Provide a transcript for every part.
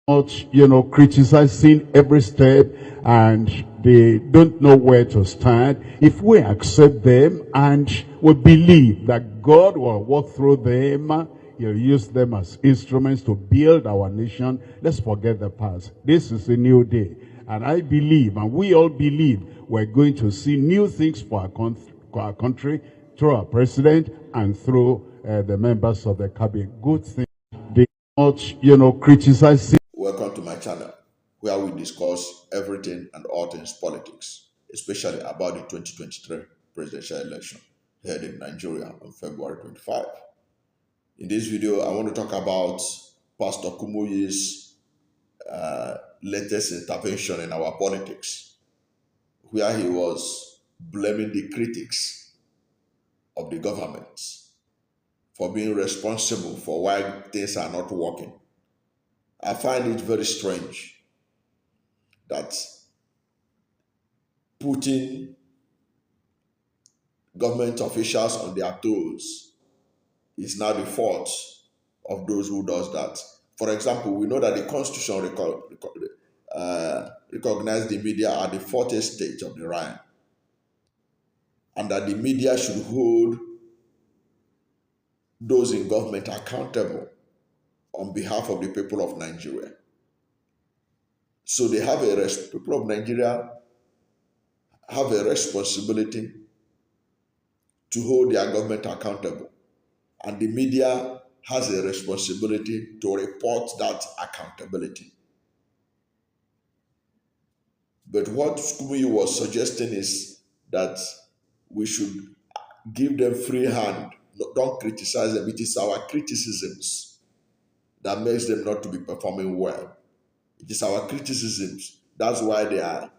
not, criticizing every step, and they don't know where to stand. If we accept them and we believe that God will work through them, he'll use them as instruments to build our nation, let's forget the past. This is a new day. And I believe, and we all believe, we're going to see new things for our country through our president and through the members of the cabinet. Good things. They not, criticizing. Welcome to my channel, where we discuss everything and all things politics, especially about the 2023 presidential election held in Nigeria on February 25. In this video, I want to talk about Pastor Kumuyi's latest intervention in our politics, where he was blaming the critics of the government for being responsible for why things are not working. I find it very strange that putting government officials on their toes is now the fault of those who does that. For example, we know that the Constitution recognizes the media at the fourth stage of the realm, and that the media should hold those in government accountable on behalf of the people of Nigeria. So they have people of Nigeria have a responsibility to hold their government accountable, and the media has a responsibility to report that accountability. But what Kumuyi was suggesting is that we should give them free hand. Don't criticize them. It is our criticisms that makes them not to be performing well. It is our criticisms. That's why they are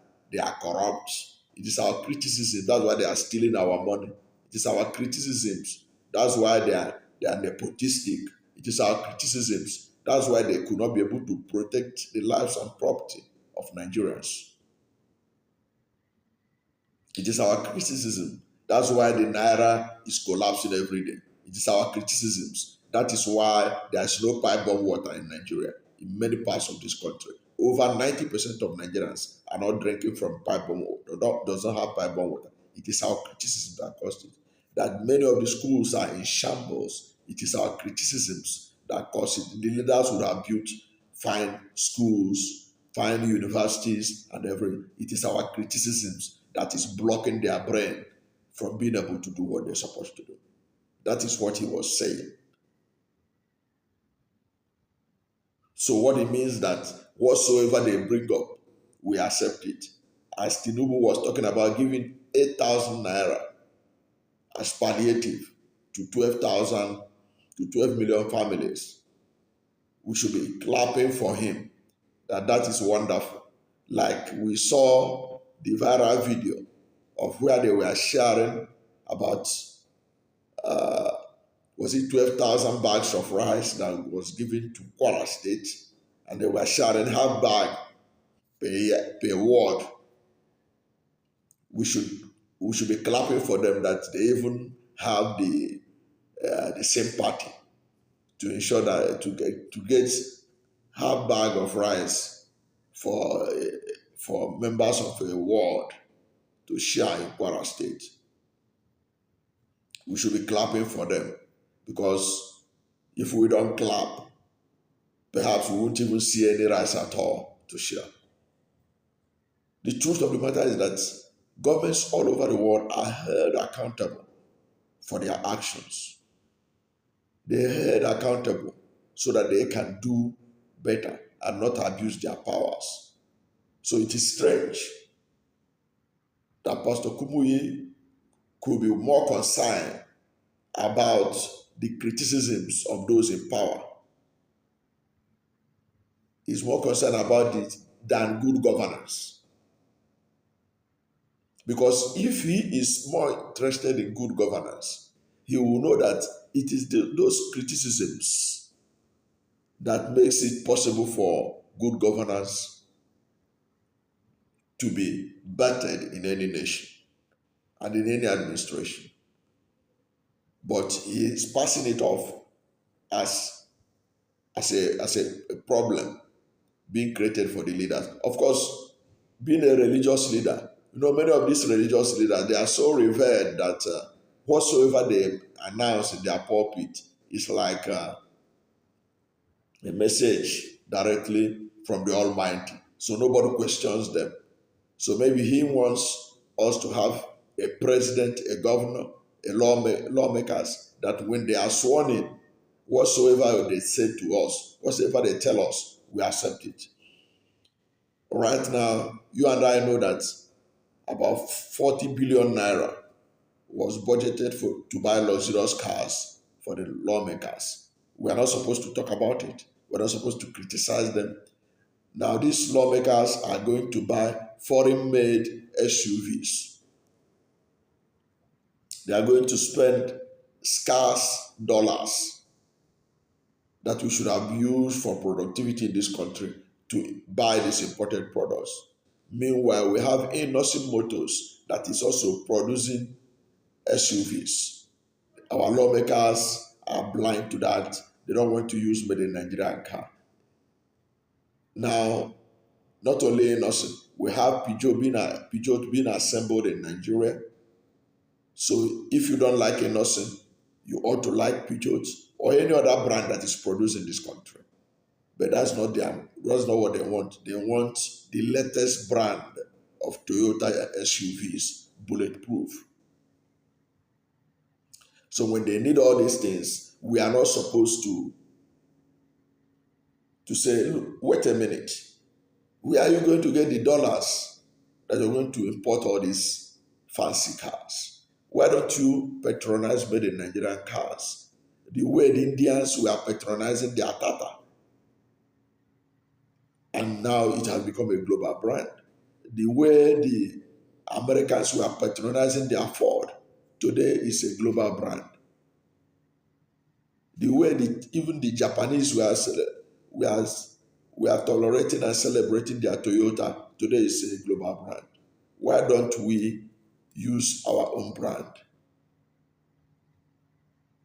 corrupt. It is our criticism. That's why they are stealing our money. It is our criticisms. That's why they are nepotistic. It is our criticisms. That's why they could not be able to protect the lives and property of Nigerians. It is our criticism. That's why the Naira is collapsing every day. It is our criticisms. That is why there is no pipe-borne water in Nigeria, in many parts of this country. Over 90% of Nigerians are not drinking from pipe-borne water, does not have pipe-borne water. It is our criticism that caused it. That many of the schools are in shambles. It is our criticisms that caused it. The leaders would have built fine schools, fine universities, and everything. It is our criticisms that is blocking their brain from being able to do what they're supposed to do. That is what he was saying. So what it means that whatsoever they bring up, we accept it. As Tinubu was talking about giving 8,000 naira as palliative to 12 million families, we should be clapping for him. That is wonderful. Like we saw the viral video of where they were sharing about was it 12,000 bags of rice that was given to Kwara State, and they were sharing half bag per ward. We should be clapping for them that they even have the same party to ensure that to get half bag of rice for members of a ward to share in Kwara State. We should be clapping for them, because if we don't clap, perhaps we won't even see any rice at all to share. The truth of the matter is that governments all over the world are held accountable for their actions. They are held accountable so that they can do better and not abuse their powers. So it is strange that Pastor Kumuyi could be more concerned about the criticisms of those in power. He's more concerned about it than good governance. Because if he is more interested in good governance, he will know that it is those criticisms that makes it possible for good governance to be battered in any nation and in any administration. But he is passing it off as a problem being created for the leaders. Of course, being a religious leader, many of these religious leaders, they are so revered that whatsoever they announce in their pulpit is like a message directly from the Almighty. So nobody questions them. So maybe he wants us to have a president, a governor, lawmakers, that when they are sworn in, whatsoever they say to us, whatsoever they tell us, we accept it. Right now, you and I know that about 40 billion naira was budgeted to buy luxurious cars for the lawmakers. We are not supposed to talk about it. We're not supposed to criticize them. Now, these lawmakers are going to buy foreign-made SUVs. They are going to spend scarce dollars that we should have used for productivity in this country to buy these imported products. Meanwhile, we have Innocent Motors that is also producing SUVs. Our lawmakers are blind to that. They don't want to use made in Nigerian car. Now, not only Innocent, we have Peugeot being assembled in Nigeria. So if you don't like Innocent, you ought to like Peugeot or any other brand that is produced in this country. But that's not what they want. They want the latest brand of Toyota SUVs, bulletproof. So when they need all these things, we are not supposed to say, look, wait a minute, where are you going to get the dollars that you're going to import all these fancy cars? Why don't you patronize made in Nigerian cars? The way the Indians were patronizing their Tata. And now it has become a global brand. The way the Americans were patronizing their Ford, today is a global brand. The way even the Japanese were tolerating and celebrating their Toyota, today is a global brand. Why don't we use our own brand?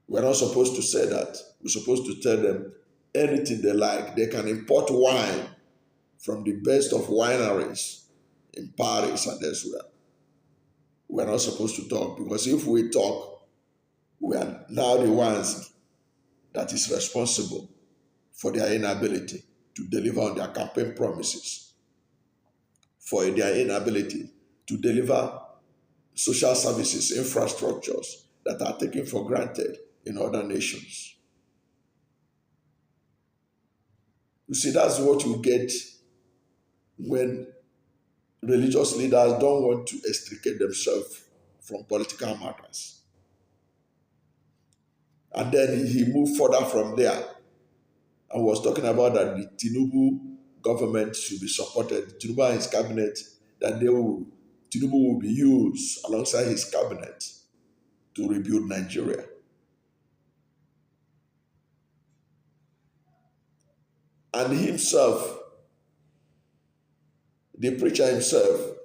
We're not supposed to say that. We're supposed to tell them anything they like. They can import wine from the best of wineries in Paris and elsewhere. We're not supposed to talk, because if we talk, we are now the ones that is responsible for their inability to deliver on their campaign promises, for their inability to deliver social services, infrastructures that are taken for granted in other nations. You see, that's what you get when religious leaders don't want to extricate themselves from political matters. And then he moved further from there and was talking about that the Tinubu government should be supported, Tinubu and his cabinet, that Tinubu will be used alongside his cabinet to rebuild Nigeria. And himself, the preacher himself,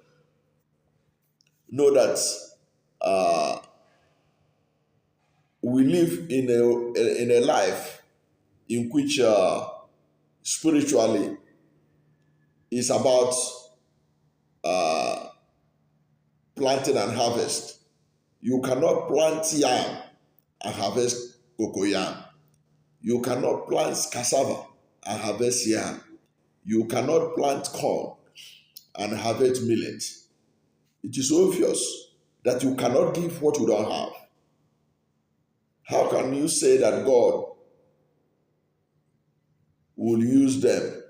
know that we live in a life in which spiritually is about planting and harvest. You cannot plant yam and harvest cocoyam. You cannot plant cassava and harvest yam. You cannot plant corn and harvest millet. It is obvious that you cannot give what you don't have. How can you say that God will use them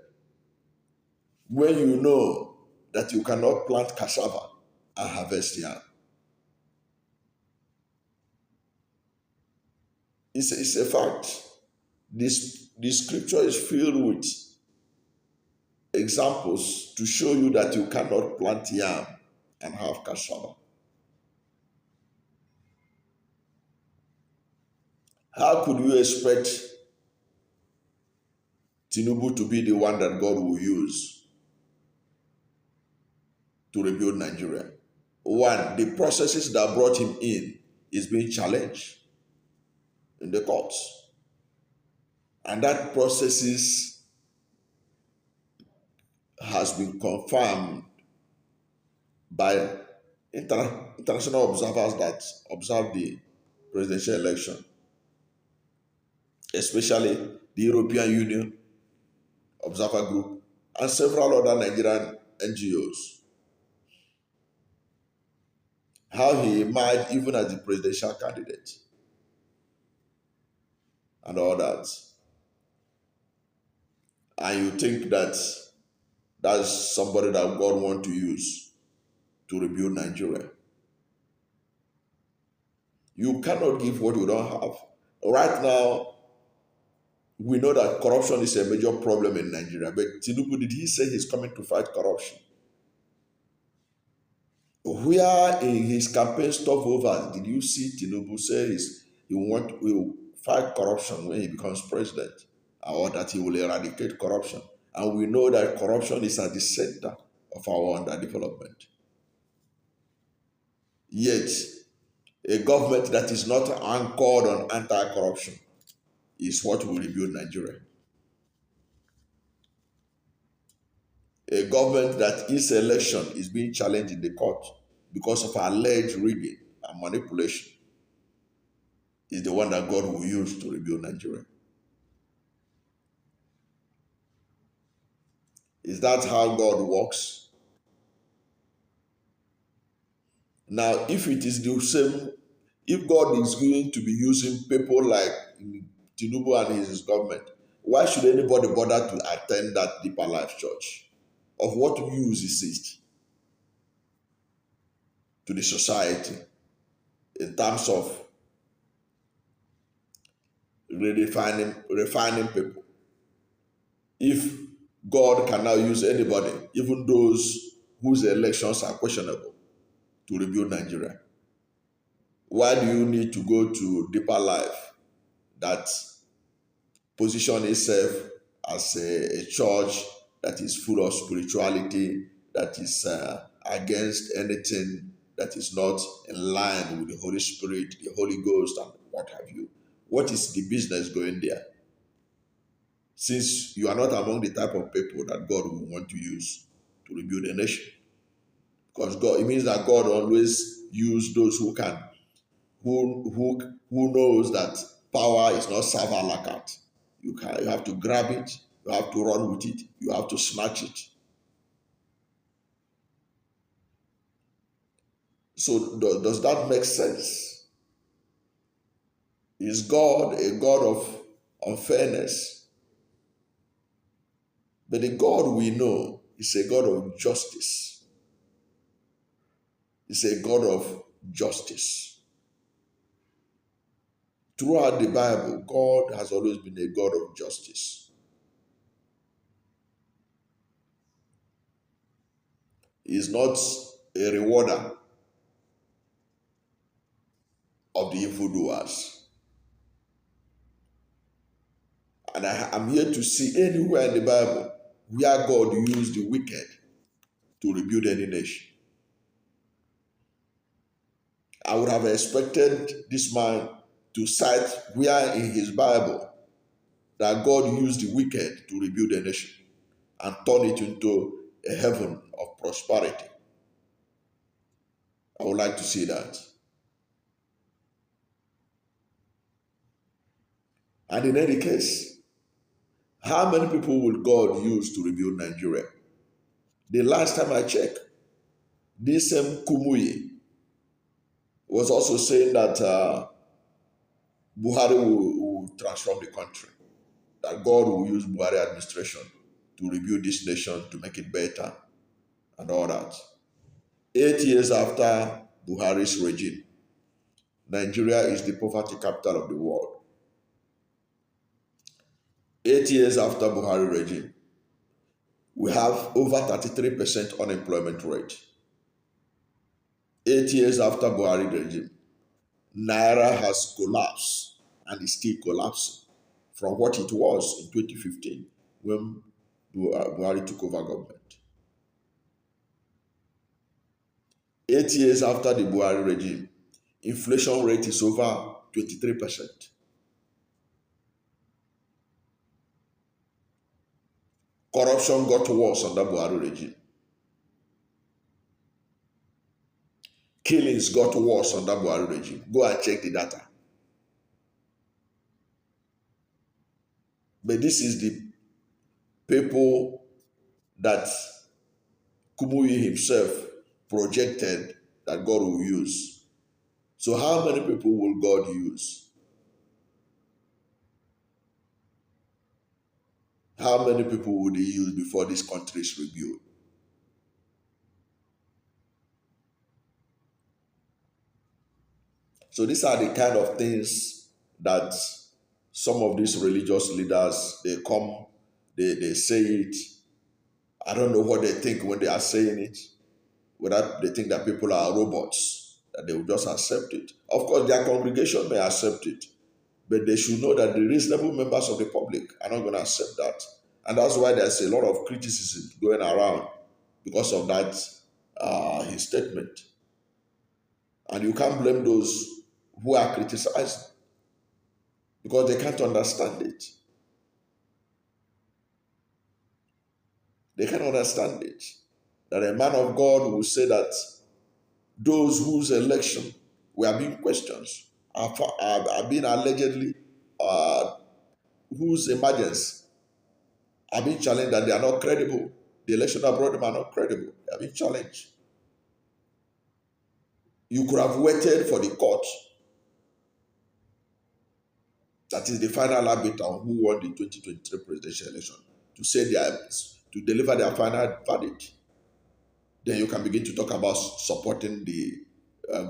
when you know that you cannot plant cassava and harvest yam? It's a fact. The scripture is filled with examples to show you that you cannot plant yam and have cassava. How could you expect Tinubu to be the one that God will use to rebuild Nigeria? One, the processes that brought him in is being challenged in the courts. And that processes has been confirmed by international observers that observe the presidential election, especially the European Union Observer Group and several other Nigerian NGOs, how he emerged even as the presidential candidate and all that. And you think that that's somebody that God wants to use to rebuild Nigeria. You cannot give what you don't have. Right now, we know that corruption is a major problem in Nigeria, but Tinubu, did he say he's coming to fight corruption? Where in his campaign stopovers did you see Tinubu say he will fight corruption when he becomes president, or that he will eradicate corruption? And we know that corruption is at the center of our underdevelopment. Yet, a government that is not anchored on anti-corruption is what will rebuild Nigeria. A government that its election is being challenged in the court because of alleged rigging and manipulation is the one that God will use to rebuild Nigeria. Is that how God works? Now, if it is the same, if God is going to be using people like Tinubu and his government, why should anybody bother to attend that Deeper Life Church? Of what use is it to the society in terms of refining people? If God can now use anybody, even those whose elections are questionable, to rebuild Nigeria, why do you need to go to Deeper Life that position itself as a church that is full of spirituality, that is against anything that is not in line with the Holy Spirit, the Holy Ghost, and what have you? What is the business going there? Since you are not among the type of people that God will want to use to rebuild a nation. Because it means that God always uses those who can, who knows that power is not serve a la carte. You have to grab it, you have to run with it, you have to snatch it. So does that make sense? Is God a God of unfairness? But the God we know is a God of justice. It's a God of justice. Throughout the Bible, God has always been a God of justice. He is not a rewarder of the evildoers. And I'm here to see anywhere in the Bible where God used the wicked to rebuild any nation. I would have expected this man to cite where in his Bible that God used the wicked to rebuild a nation and turn it into a heaven of prosperity. I would like to see that. And in any case, how many people will God use to rebuild Nigeria? The last time I checked, this same Kumuyi was also saying that Buhari will transform the country, that God will use Buhari administration to rebuild this nation, to make it better, and all that. 8 years after Buhari's regime, Nigeria is the poverty capital of the world. 8 years after Buhari regime, we have over 33% unemployment rate. 8 years after Buhari regime, Naira has collapsed and is still collapsing from what it was in 2015 when Buhari took over government. 8 years after the Buhari regime, inflation rate is over 23%. Corruption got worse under Buhari regime. Killings got worse under Buhari regime. Go and check the data. But this is the people that Kumuyi himself projected that God will use. So how many people will God use? How many people would he use before this country is rebuilt? So these are the kind of things that some of these religious leaders, they say it. I don't know what they think when they are saying it, whether they think that people are robots, that they will just accept it. Of course, their congregation may accept it, but they should know that the reasonable members of the public are not going to accept that. And that's why there's a lot of criticism going around because of that, his statement. And you can't blame those who are criticizing because they can't understand it. They can't understand it. That a man of God will say that those whose election were being questioned are being allegedly, whose emergence are being challenged, that they are not credible. The election that brought them are not credible. They are being challenged. You could have waited for the court, that is the final arbiter who won the 2023 presidential election, to say to deliver their final verdict. Then you can begin to talk about supporting the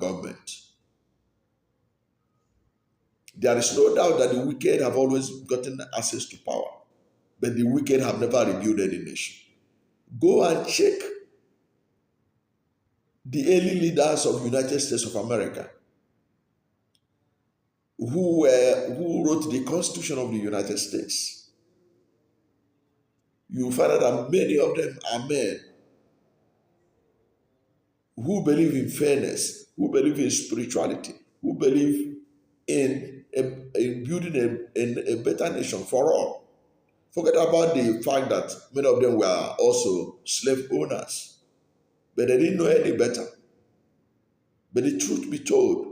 government. There is no doubt that the wicked have always gotten access to power, but the wicked have never rebuilt any nation. Go and check the early leaders of the United States of America who wrote the Constitution of the United States. You will find out that many of them are men who believe in fairness, who believe in spirituality, who believe in building a better nation for all. Forget about the fact that many of them were also slave owners, but they didn't know any better. But the truth be told,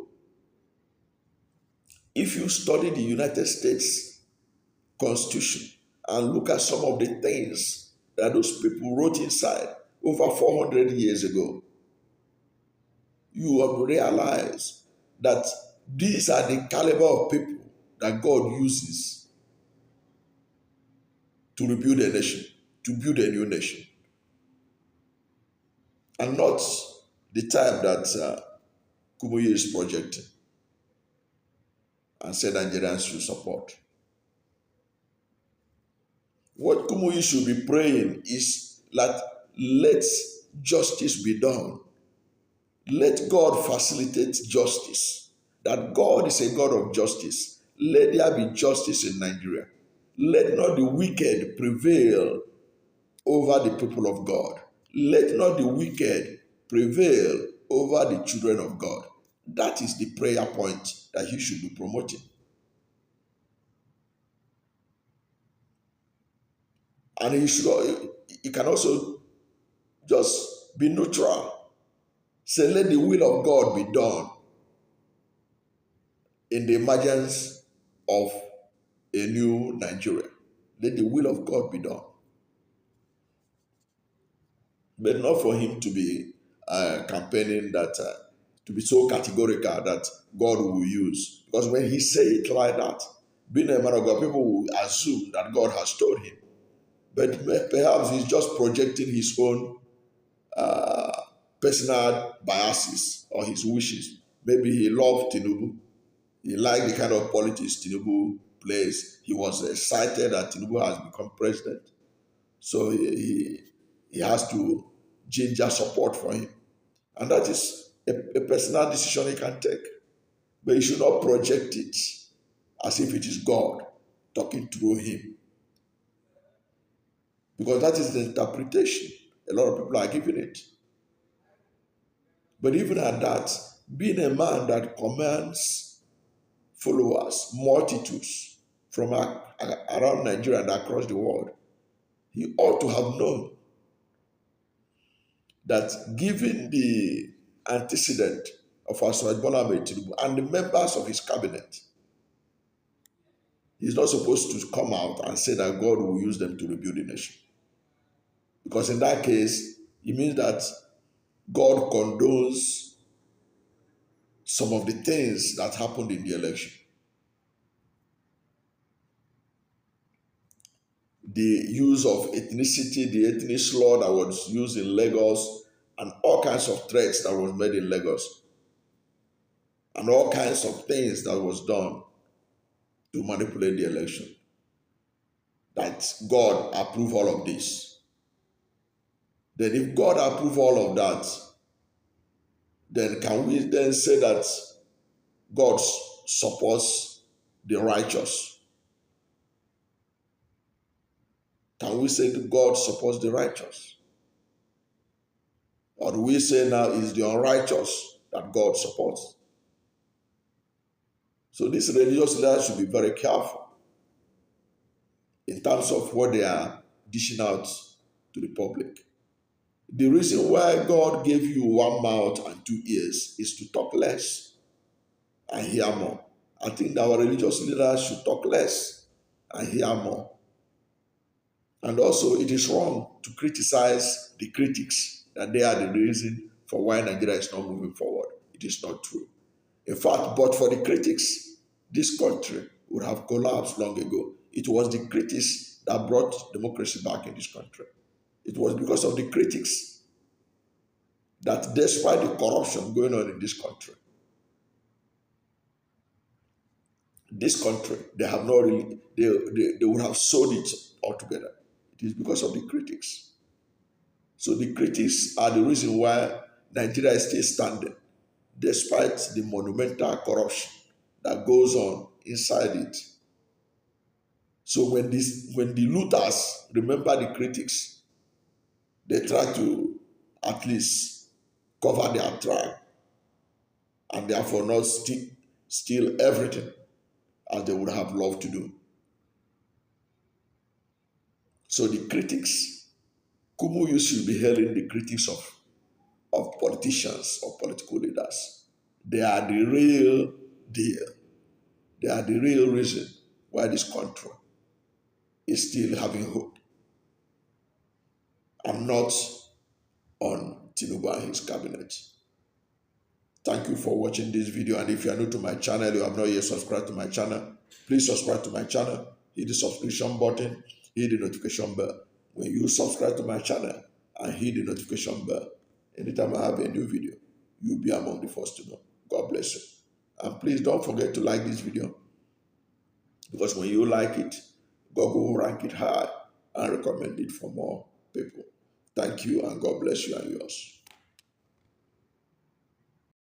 if you study the United States Constitution and look at some of the things that those people wrote inside over 400 years ago, you will realize that these are the caliber of people that God uses to rebuild a nation, to build a new nation. And not the type that Kumuyi is projecting and said Nigerians should support. What Kumuyi should be praying is that let justice be done. Let God facilitate justice. That God is a God of justice. Let there be justice in Nigeria. Let not the wicked prevail over the people of God. Let not the wicked prevail over the children of God. That is the prayer point that he should be promoting. And he can also just be neutral. Say, let the will of God be done in the emergence of a new Nigeria. Let the will of God be done. But not for him to be campaigning that, to be so categorical that God will use. Because when he say it like that, being a man of God, people will assume that God has told him. But perhaps he's just projecting his own personal biases or his wishes. Maybe he loved Tinubu. He liked the kind of politics Tinubu plays. He was excited that Tinubu has become president. So he has to ginger support for him. And that is a personal decision he can take. But he should not project it as if it is God talking through him. Because that is the interpretation a lot of people are giving it. But even at that, being a man that commands followers, multitudes from around Nigeria and across the world, He ought to have known that given the antecedent of President Bola Ahmed Tinubu and the members of his cabinet, he's not supposed to come out and say that God will use them to rebuild the nation. Because in that case, it means that God condones some of the things that happened in the election. The use of ethnicity, the ethnic slur that was used in Lagos, and all kinds of threats that was made in Lagos, and all kinds of things that was done to manipulate the election. That God approved all of this. Then if God approved all of that, then can we then say that God supports the righteous? Can we say that God supports the righteous? Or do we say now it's the unrighteous that God supports? So these religious leaders should be very careful in terms of what they are dishing out to the public. The reason why God gave you one mouth and two ears is to talk less and hear more. I think that our religious leaders should talk less and hear more. And also, it is wrong to criticize the critics that they are the reason for why Nigeria is not moving forward. It is not true. In fact, but for the critics, this country would have collapsed long ago. It was the critics that brought democracy back in this country. It was because of the critics that despite the corruption going on in this country, they have not really, they would have sold it altogether. It is because of the critics. So the critics are the reason why Nigeria is still standing, despite the monumental corruption that goes on inside it. So when the looters remember the critics, they try to at least cover their track and therefore not steal everything as they would have loved to do. So the critics, Kumuyi should be hailing the critics of politicians or political leaders. They are the real deal. They are the real reason why this country is still having hope, and not on Tinubu and his cabinet. Thank you for watching this video, and if you are new to my channel, you have not yet subscribed to my channel, please subscribe to my channel, hit the subscription button, hit the notification bell. When you subscribe to my channel and hit the notification bell, anytime I have a new video, you'll be among the first to know. God bless you. And please don't forget to like this video, because when you like it, Google will rank it high and recommend it for more people. Thank you, and God bless you and yours.